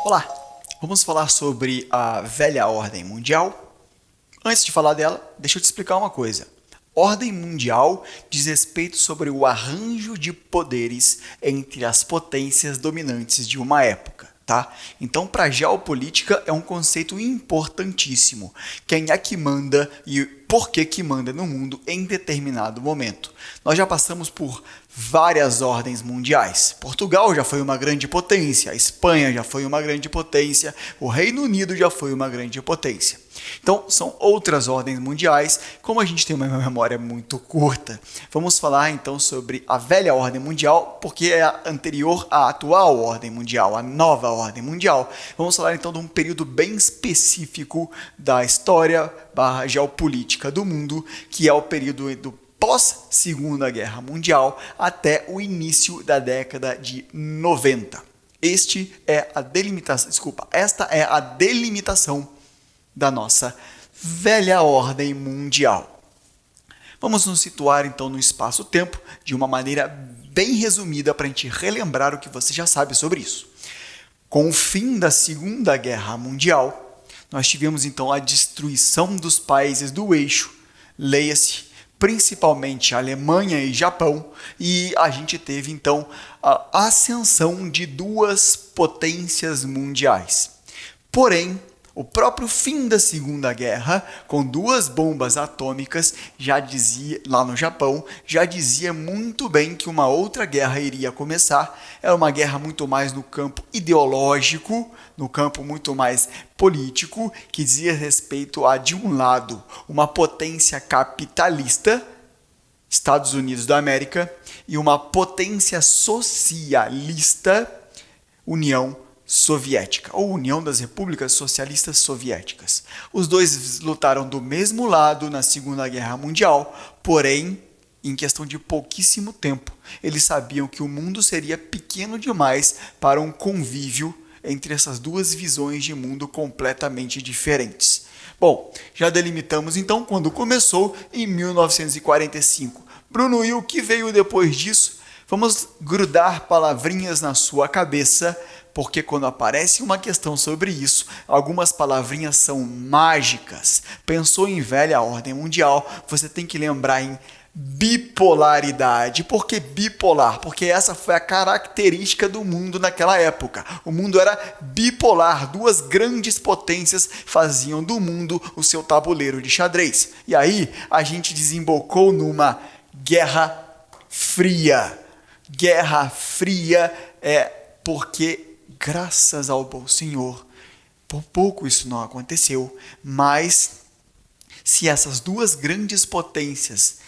Olá, vamos falar sobre a velha ordem mundial. Antes de falar dela, deixa eu te explicar uma coisa. Ordem mundial diz respeito sobre o arranjo de poderes entre as potências dominantes de uma época. Tá? Então, para a geopolítica é um conceito importantíssimo. Quem é que manda e por que manda no mundo em determinado momento. Nós já passamos por várias ordens mundiais. Portugal já foi uma grande potência, a Espanha já foi uma grande potência, o Reino Unido já foi uma grande potência. Então, são outras ordens mundiais. Como a gente tem uma memória muito curta, vamos falar então sobre a velha ordem mundial, porque é a anterior à atual ordem mundial, a nova ordem mundial. Vamos falar então de um período bem específico da história / geopolítica do mundo, que é o período do pós-Segunda Guerra Mundial até o início da década de 90. Esta é a delimitação da nossa velha ordem mundial. Vamos nos situar então no espaço-tempo de uma maneira bem resumida para a gente relembrar o que você já sabe sobre isso. Com o fim da Segunda Guerra Mundial, nós tivemos então a destruição dos países do eixo, leia-se, principalmente Alemanha e Japão, e a gente teve então a ascensão de duas potências mundiais. Porém, o próprio fim da Segunda Guerra, com duas bombas atômicas, já dizia, lá no Japão, já dizia muito bem que uma outra guerra iria começar. Era uma guerra muito mais no campo ideológico, no campo muito mais político, que dizia respeito a, de um lado, uma potência capitalista, Estados Unidos da América, e uma potência socialista, União Soviética, ou União das Repúblicas Socialistas Soviéticas. Os dois lutaram do mesmo lado na Segunda Guerra Mundial, porém, em questão de pouquíssimo tempo, eles sabiam que o mundo seria pequeno demais para um convívio entre essas duas visões de mundo completamente diferentes. Bom, já delimitamos então quando começou, em 1945. Bruno, e o que veio depois disso? Vamos grudar palavrinhas na sua cabeça, porque quando aparece uma questão sobre isso, algumas palavrinhas são mágicas. Pensou em velha ordem mundial, você tem que lembrar em bipolaridade. Por que bipolar? Porque essa foi a característica do mundo naquela época. O mundo era bipolar, duas grandes potências faziam do mundo o seu tabuleiro de xadrez. E aí a gente desembocou numa Guerra Fria. Guerra Fria é porque, graças ao bom Senhor, por pouco isso não aconteceu, mas se essas duas grandes potências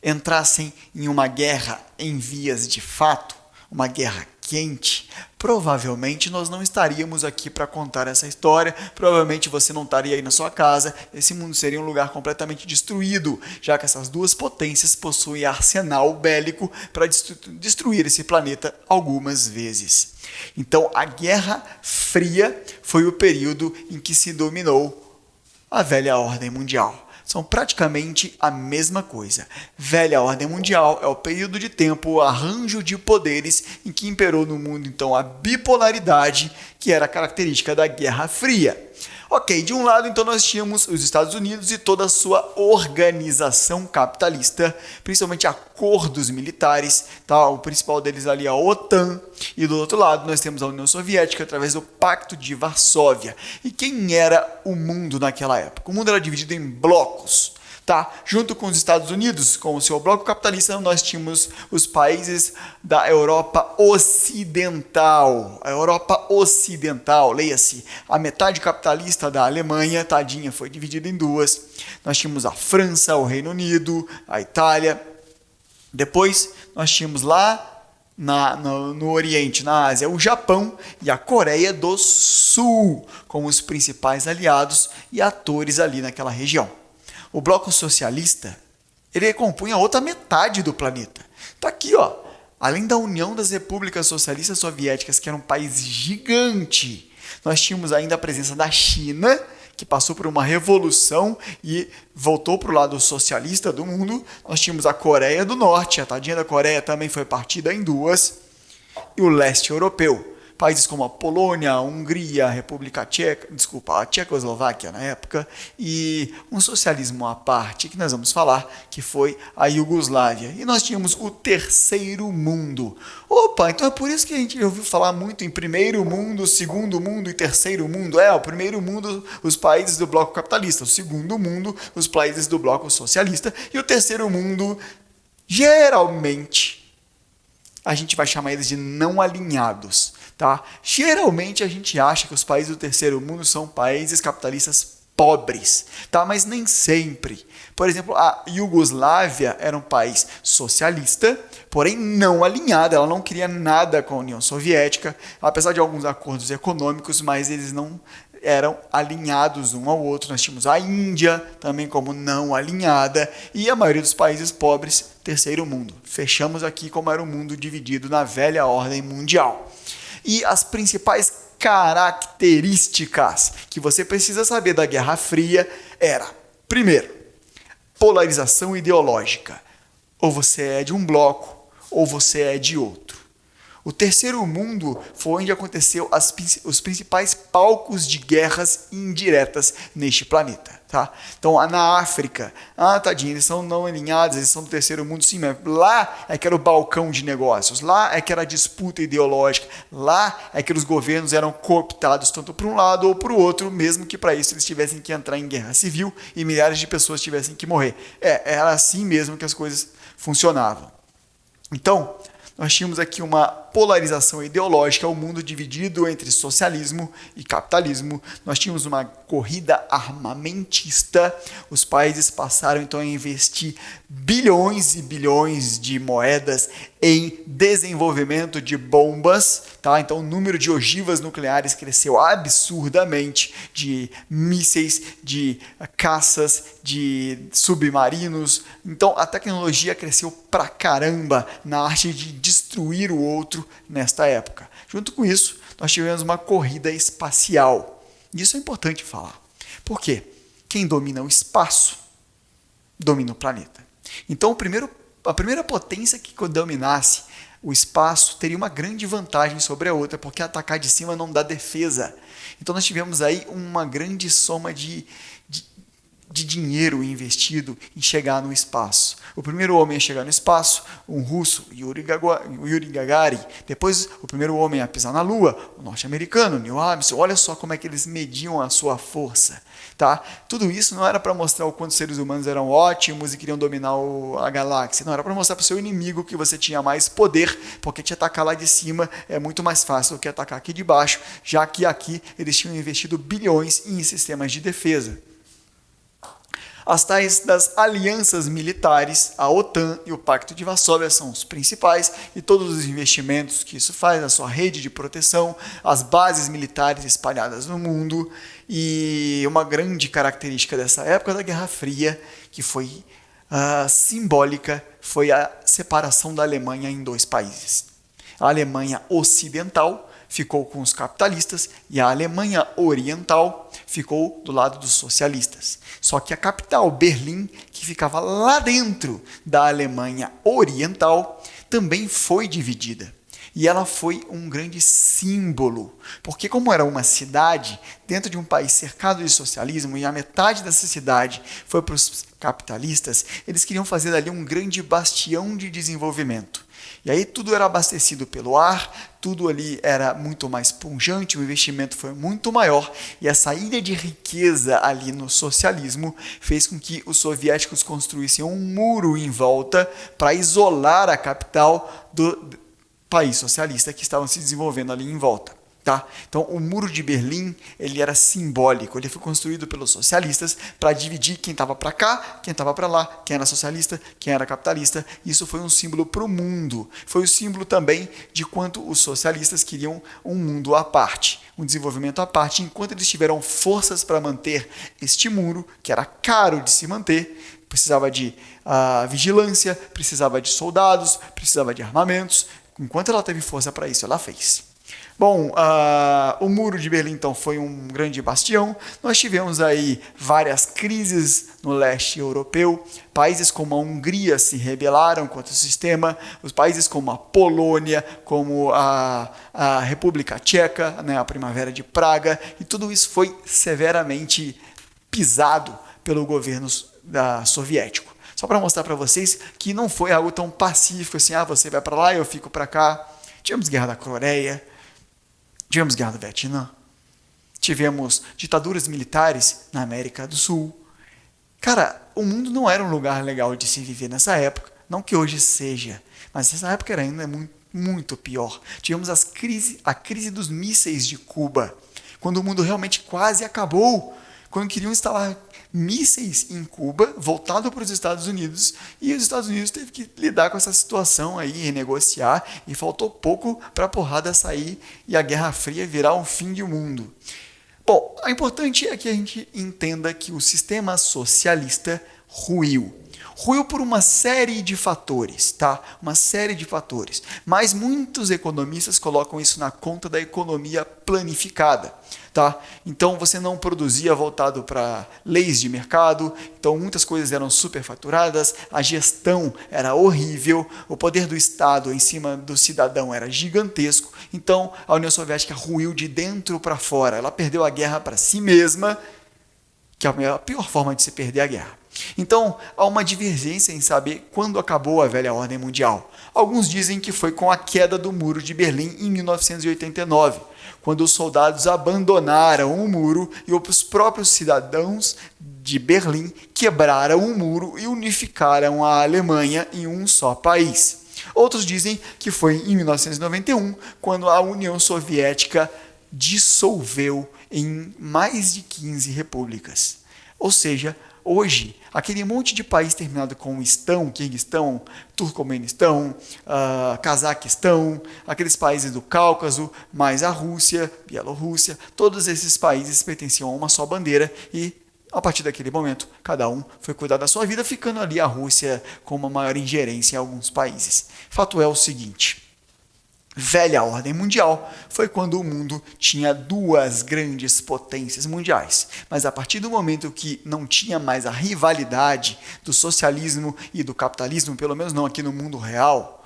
entrassem em uma guerra em vias de fato, uma guerra quente, provavelmente nós não estaríamos aqui para contar essa história, provavelmente você não estaria aí na sua casa, esse mundo seria um lugar completamente destruído, já que essas duas potências possuem arsenal bélico para destruir esse planeta algumas vezes. Então, a Guerra Fria foi o período em que se dominou a velha ordem mundial. São praticamente a mesma coisa. Velha ordem mundial é o período de tempo, o arranjo de poderes em que imperou no mundo, então, a bipolaridade, que era a característica da Guerra Fria. Ok, de um lado, então, nós tínhamos os Estados Unidos e toda a sua organização capitalista, principalmente acordos militares, tá? O principal deles ali é a OTAN, e do outro lado nós temos a União Soviética através do Pacto de Varsóvia. E quem era o mundo naquela época? O mundo era dividido em blocos. Tá? Junto com os Estados Unidos, com o seu bloco capitalista, nós tínhamos os países da Europa Ocidental. A Europa Ocidental, leia-se, a metade capitalista da Alemanha, tadinha, foi dividida em duas. Nós tínhamos a França, o Reino Unido, a Itália. Depois, nós tínhamos lá no Oriente, na Ásia, o Japão e a Coreia do Sul, como os principais aliados e atores ali naquela região. O bloco socialista, ele compunha a outra metade do planeta. Está aqui, ó. Além da União das Repúblicas Socialistas Soviéticas, que era um país gigante, nós tínhamos ainda a presença da China, que passou por uma revolução e voltou para o lado socialista do mundo. Nós tínhamos a Coreia do Norte, a tadinha da Coreia também foi partida em duas. e o leste europeu. Países como a Polônia, a Hungria, a República Tcheca, a Tchecoslováquia na época, e um socialismo à parte, que nós vamos falar, que foi a Iugoslávia. E nós tínhamos o terceiro mundo. Opa, então é por isso que a gente ouviu falar muito em primeiro mundo, segundo mundo e terceiro mundo. O primeiro mundo, os países do bloco capitalista, o segundo mundo, os países do bloco socialista, e o terceiro mundo, geralmente, a gente vai chamar eles de não alinhados, tá? Geralmente a gente acha que os países do terceiro mundo são países capitalistas pobres, tá? Mas nem sempre. Por exemplo, a Iugoslávia era um país socialista, porém não alinhado, ela não queria nada com a União Soviética, apesar de alguns acordos econômicos, mas eles não eram alinhados um ao outro. Nós tínhamos a Índia também como não alinhada e a maioria dos países pobres, terceiro mundo. Fechamos aqui como era o mundo dividido na velha ordem mundial. E as principais características que você precisa saber da Guerra Fria era, primeiro, polarização ideológica. Ou você é de um bloco ou você é de outro. O terceiro mundo foi onde aconteceu os principais palcos de guerras indiretas neste planeta. Tá? Então, na África, tadinho, eles são não alinhados, eles são do terceiro mundo, sim, mas lá é que era o balcão de negócios, lá é que era a disputa ideológica, lá é que os governos eram cooptados tanto para um lado ou para o outro, mesmo que para isso eles tivessem que entrar em guerra civil e milhares de pessoas tivessem que morrer. Era assim mesmo que as coisas funcionavam. Então, nós tínhamos aqui uma polarização ideológica, o mundo dividido entre socialismo e capitalismo. Nós tínhamos uma corrida armamentista. Os países passaram então a investir bilhões e bilhões de moedas em desenvolvimento de bombas, tá? Então o número de ogivas nucleares cresceu absurdamente, de mísseis, de caças, de submarinos. Então a tecnologia cresceu pra caramba na arte de destruir o outro nesta época. Junto com isso, nós tivemos uma corrida espacial. Isso é importante falar. Por quê? Quem domina o espaço, domina o planeta. Então, a primeira potência que dominasse o espaço teria uma grande vantagem sobre a outra, porque atacar de cima não dá defesa. Então, nós tivemos aí uma grande soma de dinheiro investido em chegar no espaço. O primeiro homem a chegar no espaço, um russo, Yuri Gagarin. Depois, o primeiro homem a pisar na Lua, o norte-americano, Neil Armstrong. Olha só como é que eles mediam a sua força. Tá? Tudo isso não era para mostrar o quanto os seres humanos eram ótimos e queriam dominar a galáxia. Não, era para mostrar para o seu inimigo que você tinha mais poder, porque te atacar lá de cima é muito mais fácil do que atacar aqui de baixo, já que aqui eles tinham investido bilhões em sistemas de defesa. As tais das alianças militares, a OTAN e o Pacto de Varsóvia são os principais, e todos os investimentos que isso faz, a sua rede de proteção, as bases militares espalhadas no mundo, e uma grande característica dessa época da Guerra Fria, que foi simbólica, foi a separação da Alemanha em dois países. A Alemanha Ocidental ficou com os capitalistas e a Alemanha Oriental ficou do lado dos socialistas. Só que a capital, Berlim, que ficava lá dentro da Alemanha Oriental, também foi dividida. E ela foi um grande símbolo, porque como era uma cidade dentro de um país cercado de socialismo e a metade dessa cidade foi para os capitalistas, eles queriam fazer dali um grande bastião de desenvolvimento. E aí tudo era abastecido pelo ar, tudo ali era muito mais pujante, o investimento foi muito maior e essa ilha de riqueza ali no socialismo fez com que os soviéticos construíssem um muro em volta para isolar a capital do país socialista que estavam se desenvolvendo ali em volta. Tá? Então, o Muro de Berlim ele era simbólico, ele foi construído pelos socialistas para dividir quem estava para cá, quem estava para lá, quem era socialista, quem era capitalista. Isso foi um símbolo para o mundo. Foi o símbolo também de quanto os socialistas queriam um mundo à parte, um desenvolvimento à parte, enquanto eles tiveram forças para manter este muro, que era caro de se manter, precisava de vigilância, precisava de soldados, precisava de armamentos. Enquanto ela teve força para isso, ela fez. Bom, o Muro de Berlim, então, foi um grande bastião. Nós tivemos aí várias crises no leste europeu. Países como a Hungria se rebelaram contra o sistema. Os países como a Polônia, como a República Tcheca, né, a Primavera de Praga. E tudo isso foi severamente pisado pelo governo soviético. Só para mostrar para vocês que não foi algo tão pacífico assim, você vai para lá e eu fico para cá. Tivemos guerra da Coreia, tivemos guerra do Vietnã, tivemos ditaduras militares na América do Sul. Cara, o mundo não era um lugar legal de se viver nessa época, não que hoje seja, mas nessa época era ainda muito, muito pior. Tivemos a crise dos mísseis de Cuba, quando o mundo realmente quase acabou, quando queriam instalar mísseis em Cuba, voltado para os Estados Unidos, e os Estados Unidos teve que lidar com essa situação aí, renegociar, e faltou pouco para a porrada sair e a Guerra Fria virar o fim do mundo. Bom, o importante é que a gente entenda que o sistema socialista ruiu. Ruiu por uma série de fatores, tá? Uma série de fatores. Mas muitos economistas colocam isso na conta da economia planificada, tá? Então você não produzia voltado para leis de mercado, então muitas coisas eram superfaturadas, a gestão era horrível, o poder do Estado em cima do cidadão era gigantesco. Então a União Soviética ruiu de dentro para fora. Ela perdeu a guerra para si mesma, que é a pior forma de se perder a guerra. Então, há uma divergência em saber quando acabou a velha ordem mundial. Alguns dizem que foi com a queda do Muro de Berlim em 1989, quando os soldados abandonaram o muro e os próprios cidadãos de Berlim quebraram o muro e unificaram a Alemanha em um só país. Outros dizem que foi em 1991, quando a União Soviética dissolveu em mais de 15 repúblicas. Ou seja, hoje, aquele monte de país terminado com estão, Quirguistão, Turcomenistão, Cazaquistão, aqueles países do Cáucaso, mais a Rússia, Bielorrússia, todos esses países pertenciam a uma só bandeira e, a partir daquele momento, cada um foi cuidar da sua vida, ficando ali a Rússia com uma maior ingerência em alguns países. Fato é o seguinte: velha ordem mundial foi quando o mundo tinha duas grandes potências mundiais. Mas a partir do momento que não tinha mais a rivalidade do socialismo e do capitalismo, pelo menos não aqui no mundo real,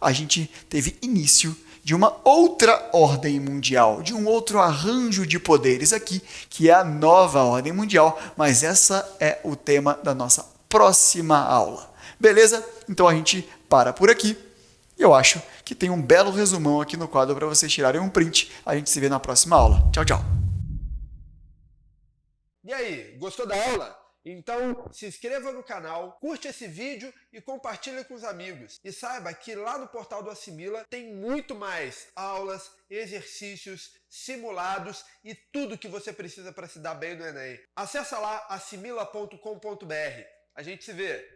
a gente teve início de uma outra ordem mundial, de um outro arranjo de poderes aqui, que é a nova ordem mundial, mas essa é o tema da nossa próxima aula. Beleza? Então a gente para por aqui. Eu acho que tem um belo resumão aqui no quadro para vocês tirarem um print. A gente se vê na próxima aula. Tchau, tchau. E aí, gostou da aula? Então se inscreva no canal, curte esse vídeo e compartilhe com os amigos. E saiba que lá no portal do Assimila tem muito mais aulas, exercícios, simulados e tudo que você precisa para se dar bem no Enem. Acesse lá assimila.com.br. A gente se vê!